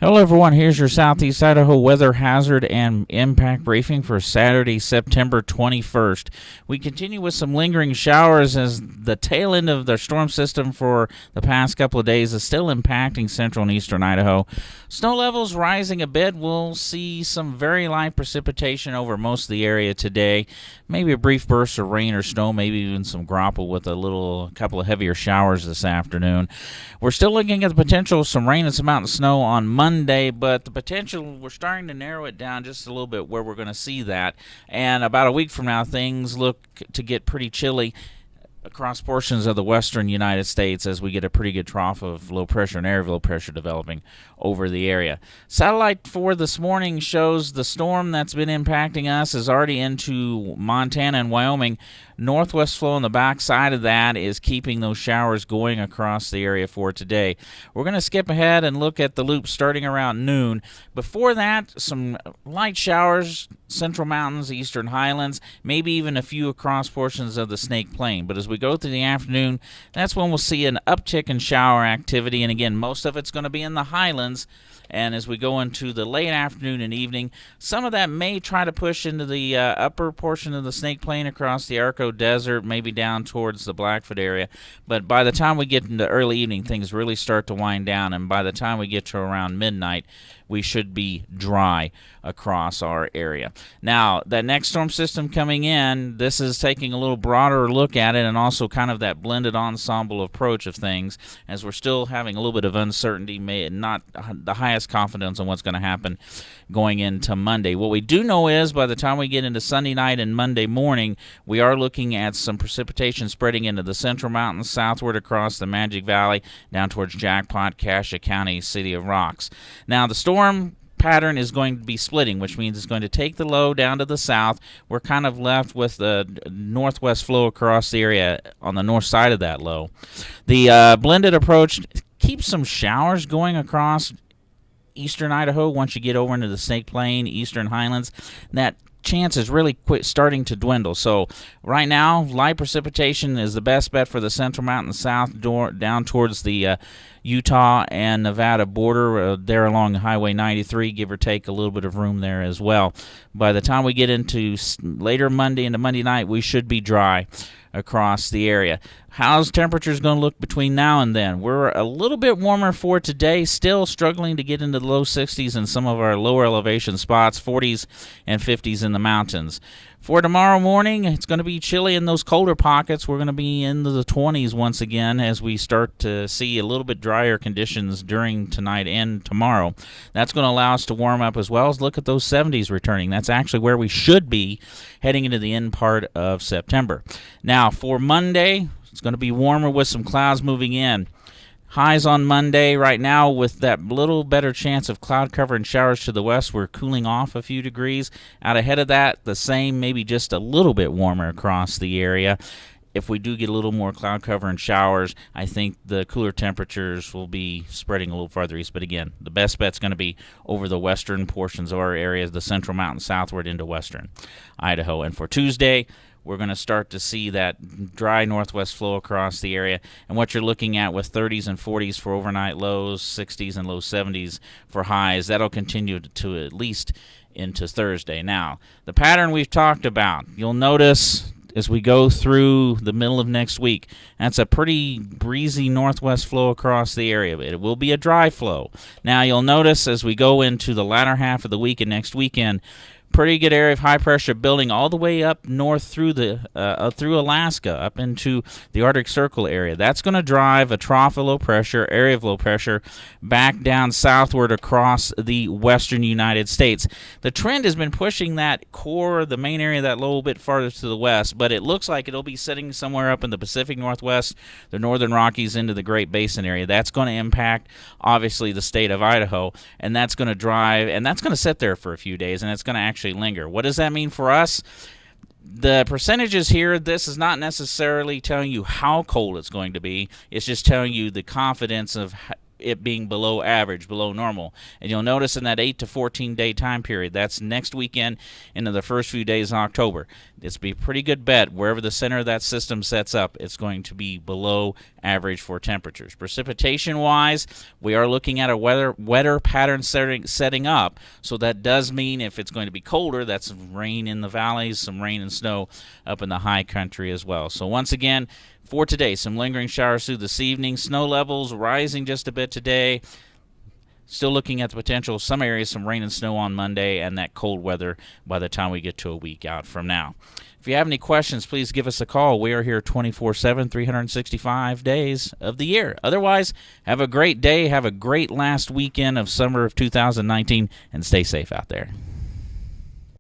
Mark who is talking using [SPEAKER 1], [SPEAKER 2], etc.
[SPEAKER 1] Hello everyone, here's your Southeast Idaho weather hazard and impact briefing for Saturday, September 21st. We continue with some lingering showers as the tail end of the storm system for the past couple of days is still impacting central and eastern Idaho. Snow levels rising a bit. We'll see some very light precipitation over most of the area today. Maybe a brief burst of rain or snow, maybe even some grapple with a couple of heavier showers this afternoon. We're still looking at the potential of some rain and some mountain snow on Monday, but the potential, we're starting to narrow it down just a little bit where we're going to see that. And about a week from now, things look to get pretty chilly across portions of the western United States as we get a pretty good trough of low pressure and area of low pressure developing over the area. Satellite for this morning shows the storm that's been impacting us is already into Montana and Wyoming. Northwest flow on the backside of that is keeping those showers going across the area for today. We're going to skip ahead and look at the loop starting around noon. Before that, some light showers, central mountains, eastern highlands, maybe even a few across portions of the Snake Plain. But as we go through the afternoon, that's when we'll see an uptick in shower activity. And again, most of it's going to be in the highlands. And as we go into the late afternoon and evening, some of that may try to push into the upper portion of the Snake Plain across the Arco Desert, maybe down towards the Blackfoot area. But by the time we get into early evening, things really start to wind down. And by the time we get to around midnight, we should be dry across our area. Now, that next storm system coming in, this is taking a little broader look at it and also kind of that blended ensemble approach of things as we're still having a little bit of uncertainty, not the highest confidence on what's going to happen going into Monday. What we do know is by the time we get into Sunday night and Monday morning, we are looking at some precipitation spreading into the Central Mountains southward across the Magic Valley down towards Jackpot, Cassia County, City of Rocks. Now, the storm pattern is going to be splitting, which means it's going to take the low down to the south. We're kind of left with the northwest flow across the area on the north side of that low. The blended approach keeps some showers going across eastern Idaho once you get over into the Snake Plain, eastern highlands. That chance is really starting to dwindle. So right now, light precipitation is the best bet for the Central Mountain south down towards the Utah and Nevada border there along Highway 93, give or take a little bit of room there as well. By the time we get into later Monday into Monday night, we should be dry across the area. How's temperatures going to look between now and then? We're a little bit warmer for today, still struggling to get into the low 60s in some of our lower elevation spots, 40s and 50s in the mountains. For tomorrow morning, it's going to be chilly in those colder pockets. We're going to be into the 20s once again as we start to see a little bit drier conditions during tonight and tomorrow. That's going to allow us to warm up as well as look at those 70s returning. That's actually where we should be heading into the end part of September. Now, for Monday, it's going to be warmer with some clouds moving in. Highs on Monday. Right now, with that little better chance of cloud cover and showers to the west, we're cooling off a few degrees. Out ahead of that, the same, maybe just a little bit warmer across the area. If we do get a little more cloud cover and showers, I think the cooler temperatures will be spreading a little farther east. But again, the best bet's going to be over the western portions of our area, the Central Mountains southward into western Idaho. And for Tuesday, we're going to start to see that dry northwest flow across the area. And what you're looking at with 30s and 40s for overnight lows, 60s and low 70s for highs, that'll continue to at least into Thursday. Now, the pattern we've talked about, you'll notice as we go through the middle of next week, that's a pretty breezy northwest flow across the area. It will be a dry flow. Now, you'll notice as we go into the latter half of the week and next weekend, pretty good area of high pressure building all the way up north through through Alaska up into the Arctic Circle area. That's going to drive a trough of low pressure, area of low pressure, back down southward across the western United States. The trend has been pushing that core, the main area, that low, a bit farther to the west, but it looks like it'll be sitting somewhere up in the Pacific Northwest, the northern Rockies into the Great Basin area. That's going to impact, obviously, the state of Idaho, and that's going to drive, and that's going to sit there for a few days, and it's going to actually linger. What does that mean for us? The percentages here, this is not necessarily telling you how cold it's going to be. It's just telling you the confidence of it being below average, below normal. And you'll notice in that 8 to 14 day time period, that's next weekend into the first few days of October, it's be a pretty good bet wherever the center of that system sets up, it's going to be below average for temperatures. Precipitation wise, we are looking at a wetter pattern setting up, so that does mean if it's going to be colder, that's rain in the valleys, some rain and snow up in the high country as well. So once again, for today, some lingering showers through this evening, snow levels rising just a bit today. Still looking at the potential, some areas, some rain and snow on Monday, and that cold weather by the time we get to a week out from now. If you have any questions, please give us a call. We are here 24/7, 365 days of the year. Otherwise, have a great day. Have a great last weekend of summer of 2019, and stay safe out there.